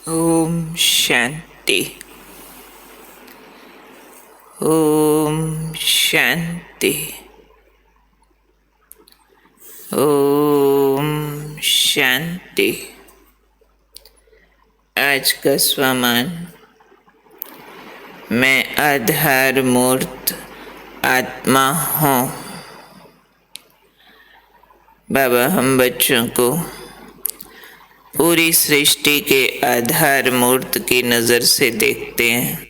ओम शांति। ओम शांति। ओम शांति। आज का स्वमान। मैं आधार मूर्त आत्मा हूँ। बाबा हम बच्चों को पूरी सृष्टि के आधार मूर्त की नज़र से देखते हैं।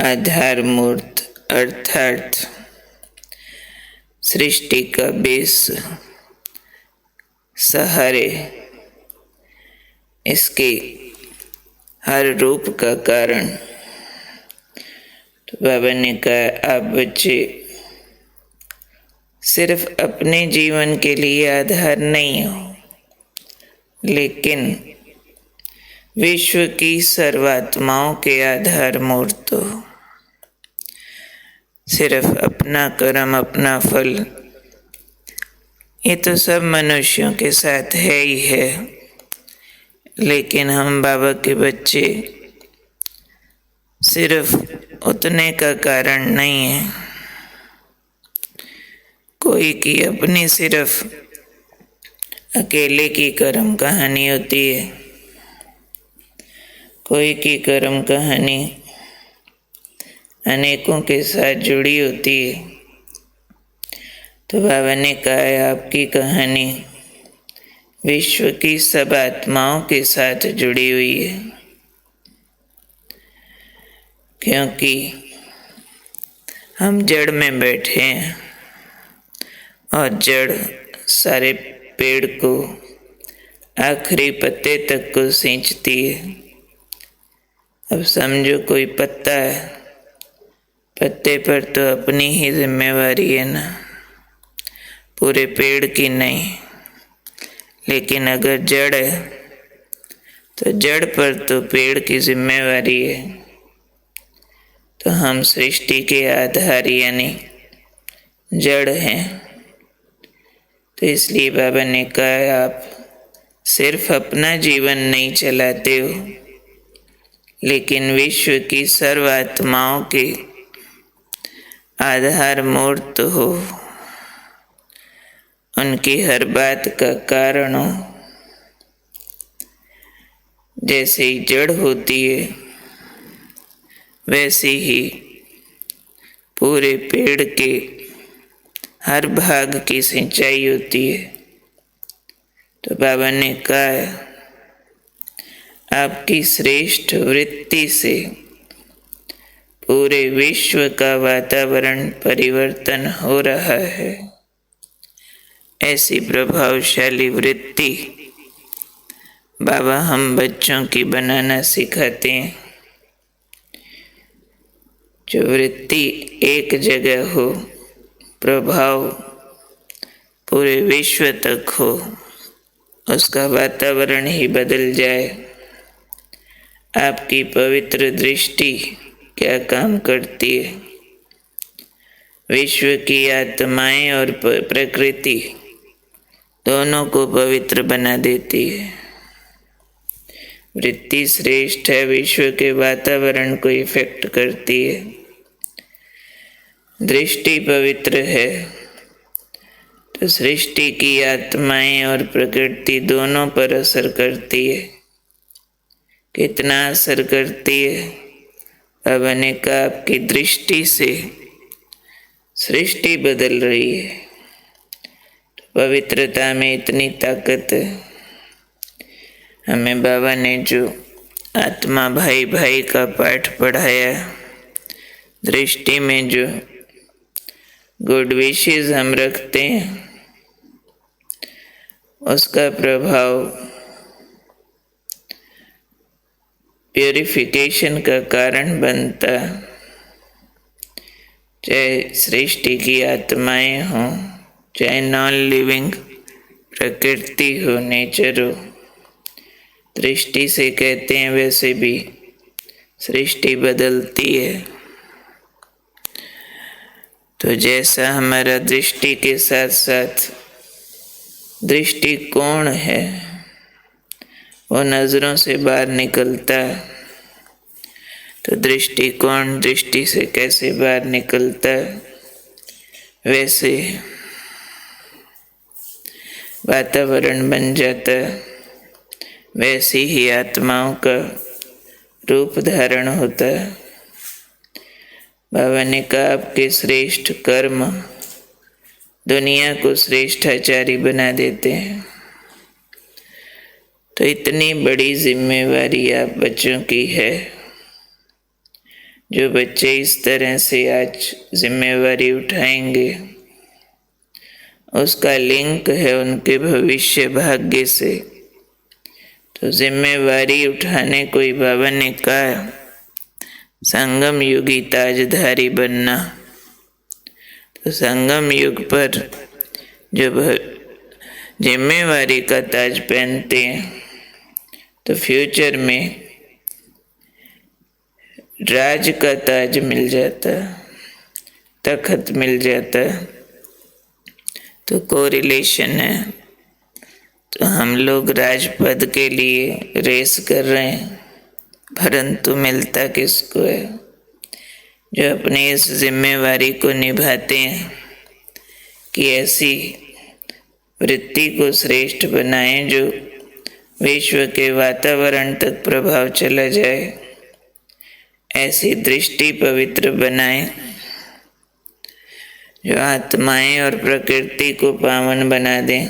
आधार मूर्त अर्थात सृष्टि का बेस, सहारे, इसके हर रूप का कारण। तो बाबा ने कहा, आप बच्चे सिर्फ अपने जीवन के लिए आधार नहीं हो, लेकिन विश्व की सर्वात्माओं के आधार मूर्त हो। सिर्फ अपना कर्म, अपना फल, ये तो सब मनुष्यों के साथ है ही है, लेकिन हम बाबा के बच्चे सिर्फ उतने का कारण नहीं है। कोई की अपनी सिर्फ अकेले की कर्म कहानी होती है, कोई की कर्म कहानी अनेकों के साथ जुड़ी होती है। तो बाबा ने कहा है, आपकी कहानी विश्व की सब आत्माओं के साथ जुड़ी हुई है, क्योंकि हम जड़ में बैठे हैं और जड़ सारे पेड़ को आखिरी पत्ते तक को सींचती है। अब समझो कोई पत्ता है, पत्ते पर तो अपनी ही जिम्मेवारी है ना, पूरे पेड़ की नहीं। लेकिन अगर जड़ है तो जड़ पर तो पेड़ की जिम्मेवारी है। तो हम सृष्टि के आधार यानी जड़ हैं। तो इसलिए बाबा ने कहा, आप सिर्फ अपना जीवन नहीं चलाते हो, लेकिन विश्व की सर्व आत्माओं के आधार मूर्त हो, उनकी हर बात का कारण हो। जैसे ही जड़ होती है, वैसे ही पूरे पेड़ के हर भाग की सिंचाई होती है। तो बाबा ने कहा, आपकी श्रेष्ठ वृत्ति से पूरे विश्व का वातावरण परिवर्तन हो रहा है। ऐसी प्रभावशाली वृत्ति बाबा हम बच्चों की बनाना सिखाते हैं। जो वृत्ति एक जगह हो, प्रभाव पूरे विश्व तक हो, उसका वातावरण ही बदल जाए। आपकी पवित्र दृष्टि क्या काम करती है? विश्व की आत्माएं और प्रकृति दोनों को पवित्र बना देती है। वृत्ति श्रेष्ठ है, विश्व के वातावरण को इफेक्ट करती है। दृष्टि पवित्र है तो सृष्टि की आत्माएं और प्रकृति दोनों पर असर करती है। कितना असर करती है? बाबा ने कहा, आपकी दृष्टि से सृष्टि बदल रही है। तो पवित्रता में इतनी ताकत है। हमें बाबा ने जो आत्मा भाई भाई का पाठ पढ़ाया, दृष्टि में जो गुड विशेस हम रखते हैं, उसका प्रभाव प्यूरिफिकेशन का कारण बनता। चाहे सृष्टि की आत्माएं हों, चाहे नॉन लिविंग प्रकृति हो, नेचर हो, दृष्टि से कहते हैं वैसे भी सृष्टि बदलती है। तो जैसा हमारा दृष्टि के साथ साथ दृष्टिकोण है, वो नज़रों से बाहर निकलता तो दृष्टिकोण दृष्टि से कैसे बाहर निकलता, वैसे वातावरण बन जाता, वैसी ही आत्माओं का रूप धारण होता। बाबा ने कहा आपके श्रेष्ठ कर्म दुनिया को श्रेष्ठाचारी बना देते हैं। तो इतनी बड़ी जिम्मेवारी आप बच्चों की है। जो बच्चे इस तरह से आज जिम्मेवारी उठाएंगे उसका लिंक है उनके भविष्य भाग्य से। तो जिम्मेवारी उठाने को ही बाबा ने कहा संगम युगी ताजधारी बनना। तो संगम युग पर जब जिम्मेवारी का ताज पहनते हैं तो फ्यूचर में राज का ताज मिल जाता, तखत मिल जाता। तो कोरिलेशन है। तो हम लोग राजपद के लिए रेस कर रहे हैं, परंतु मिलता किसको है? जो अपनी इस जिम्मेवारी को निभाते हैं कि ऐसी वृत्ति को श्रेष्ठ बनाएं जो विश्व के वातावरण तक प्रभाव चला जाए, ऐसी दृष्टि पवित्र बनाएं जो आत्माएं और प्रकृति को पावन बना दें,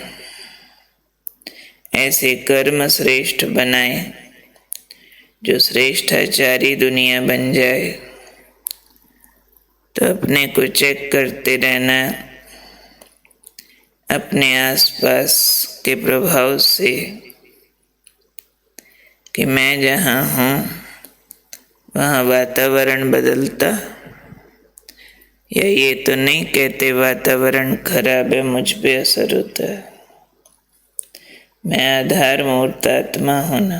ऐसे कर्म श्रेष्ठ बनाएं जो श्रेष्ठाचारी दुनिया बन जाए। तो अपने को चेक करते रहना, अपने आसपास के प्रभाव से कि मैं जहाँ हूँ वहाँ वातावरण बदलता, या ये तो नहीं कहते वातावरण खराब है मुझ पे असर होता है। मैं आधार मूर्त आत्मा हूँ ना,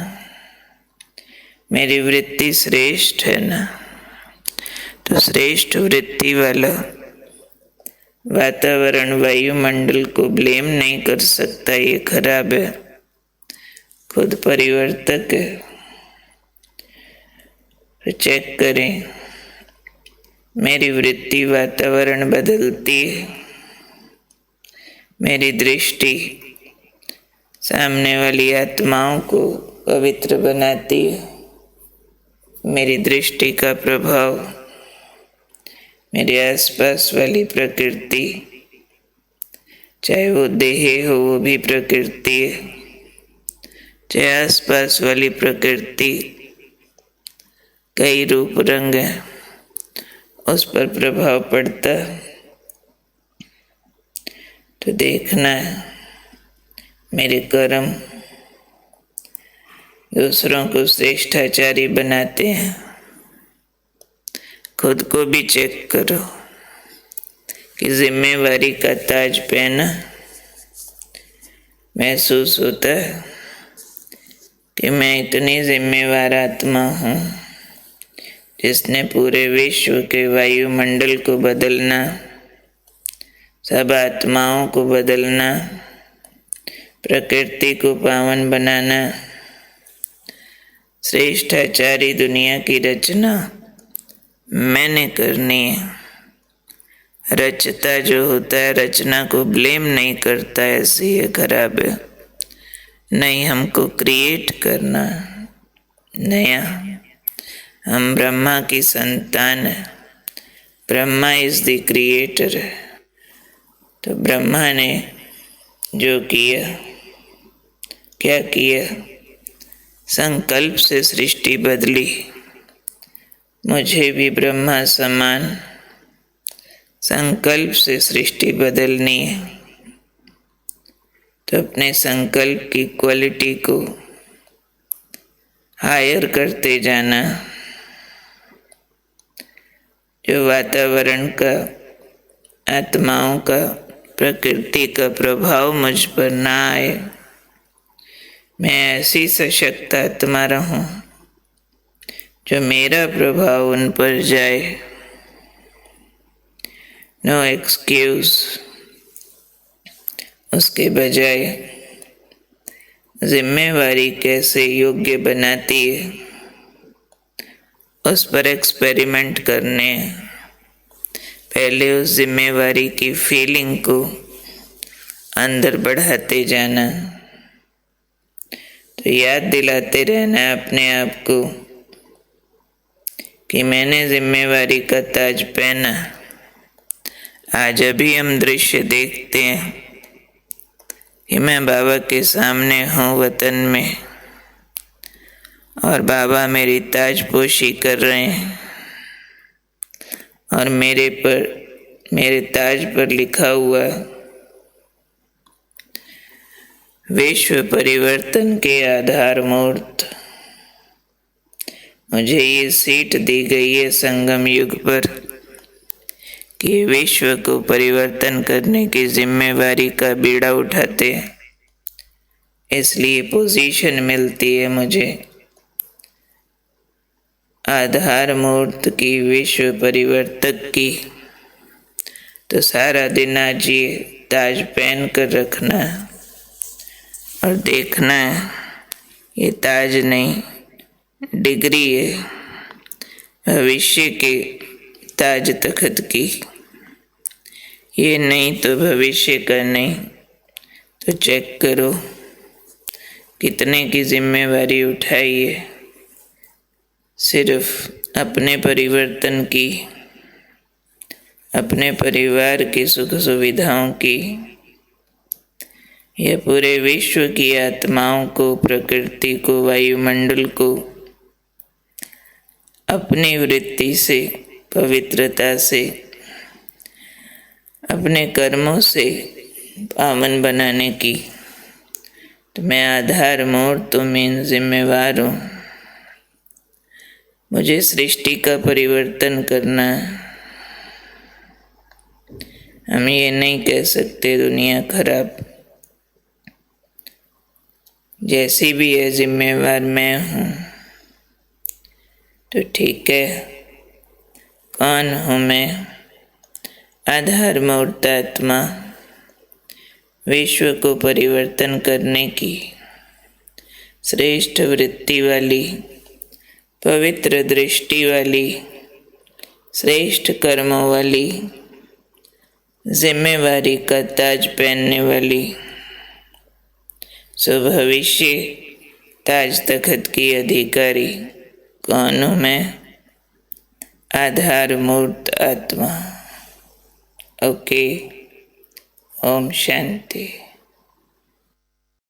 मेरी वृत्ति श्रेष्ठ है ना। तो श्रेष्ठ वृत्ति वाला वातावरण वायुमंडल को ब्लेम नहीं कर सकता ये खराब है, खुद परिवर्तक है। तो चेक करें, मेरी वृत्ति वातावरण बदलती है, मेरी दृष्टि सामने वाली आत्माओं को पवित्र बनाती है, मेरी दृष्टि का प्रभाव मेरे आसपास वाली प्रकृति, चाहे वो देह हो वो भी प्रकृति है, चाहे आसपास वाली प्रकृति कई रूप रंग है, उस पर प्रभाव पड़ता। तो देखना है मेरे कर्म दूसरों को श्रेष्ठाचारी बनाते हैं। खुद को भी चेक करो कि जिम्मेवारी का ताज पहना। महसूस होता है कि मैं इतनी जिम्मेवार आत्मा हूँ जिसने पूरे विश्व के वायुमंडल को बदलना, सब आत्माओं को बदलना, प्रकृति को पावन बनाना, श्रेष्ठाचारी दुनिया की रचना मैंने करनी है। रचता जो होता है रचना को ब्लेम नहीं करता, ऐसी है खराब है। नहीं, हमको क्रिएट करना नया। हम ब्रह्मा की संतान है, ब्रह्मा इज द क्रिएटर है। तो ब्रह्मा ने जो किया, क्या किया? संकल्प से सृष्टि बदली। मुझे भी ब्रह्मा समान संकल्प से सृष्टि बदलनी है। तो अपने संकल्प की क्वालिटी को हायर करते जाना। जो वातावरण का, आत्माओं का, प्रकृति का प्रभाव मुझ पर ना आए, मैं ऐसी सशक्त आत्मा रहूं जो मेरा प्रभाव उन पर जाए। नो एक्सक्यूज, उसके बजाय जिम्मेवारी कैसे योग्य बनाती है, उस पर एक्सपेरिमेंट करने। पहले उस जिम्मेवारी की फीलिंग को अंदर बढ़ाते जाना, तो याद दिलाते रहना अपने आप को कि मैंने जिम्मेवारी का ताज पहना। आज अभी हम दृश्य देखते हैं कि मैं बाबा के सामने हूँ वतन में, और बाबा मेरी ताजपोशी कर रहे हैं, और मेरे ताज पर लिखा हुआ विश्व परिवर्तन के आधार मूर्त। मुझे ये सीट दी गई है संगम युग पर कि विश्व को परिवर्तन करने की जिम्मेवारी का बीड़ा उठाते, इसलिए पोजीशन मिलती है मुझे आधार मूर्त की, विश्व परिवर्तक की। तो सारा दिन आज ये ताज पहन कर रखना और देखना है, ये ताज नहीं डिग्री है भविष्य के ताज तख्त की। ये नहीं तो भविष्य का नहीं। तो चेक करो कितने की जिम्मेवारी उठाई है, सिर्फ अपने परिवर्तन की, अपने परिवार की सुख सुविधाओं की, या पूरे विश्व की आत्माओं को, प्रकृति को, वायुमंडल को अपनी वृत्ति से, पवित्रता से, अपने कर्मों से पावन बनाने की। तो मैं आधार मूर्त में जिम्मेवार हूँ। मुझे सृष्टि का परिवर्तन करना है। हम ये नहीं कह सकते दुनिया खराब, जैसी भी है जिम्मेवार मैं हूँ। तो ठीक है, कौन हूँ मैं? आधार मूर्त आत्मा, विश्व को परिवर्तन करने की श्रेष्ठ वृत्ति वाली, पवित्र दृष्टि वाली, श्रेष्ठ कर्मों वाली, जिम्मेवारी का ताज पहनने वाली, सो भविष्य ताज तख्त की अधिकारी। कौन हूँ मैं? आधार मूर्त आत्मा। ओके, ओम शांति।